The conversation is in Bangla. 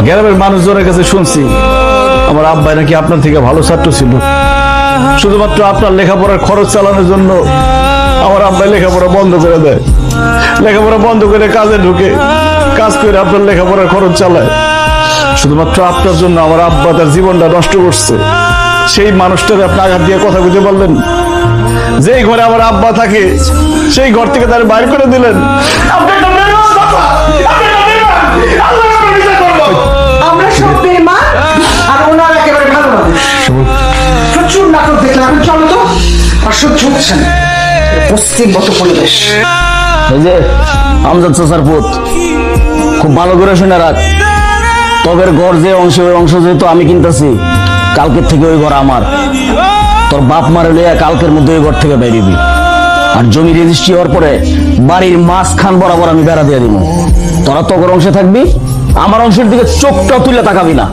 গ্রামের মানুষজনের কাছে শুনছি আমার আব্বাই নাকি আপনার থেকে ভালো ছাত্র ছিল, শুধুমাত্র আপনার লেখাপড়ার খরচ চালানোর জন্য আমার আব্বাই লেখাপড়া বন্ধ করে দেয়, লেখাপড়া বন্ধ করে কাজে ঢুকে কাজ করে আপনার লেখাপড়ার খরচ চালায়। শুধুমাত্র আপনার জন্য আমার আব্বা তার জীবনটা নষ্ট করছে। সেই মানুষটাকে আপনি আঘাত দিয়ে কথা বুঝতে পারলেন? যেই ঘরে আমার আব্বা থাকে সেই ঘর থেকে তার বাইর করে দিলেন। আমরা সব বেঈমান আর ওনার একেবারে ভালো মানুষ। প্রচুর নাটক দেখলাম, এখন চলো তো, আর সহ্য হচ্ছে না পশ্চিমবঙ্গ পরিবেশ। এই যে আমজাদ চাচার পুত, খুব ভালো করে শুনে রাখ, তবের ঘর যে অংশ ওই অংশ যেহেতু আমি কিনতেছি, কালকের থেকে ওই ঘর আমার। তোর বাপ মারে লইয়া কালকের মধ্যে ওই ঘর থেকে বেরিবি। আর জমি রেজিস্ট্রি হওয়ার পরে বাড়ির মাঝখান বরাবর আমি বেড়া দিয়ে দিব। তোরা তোর অংশে থাকবি, আমার অংশের দিকে চোখটা তুলে তাকাবি না।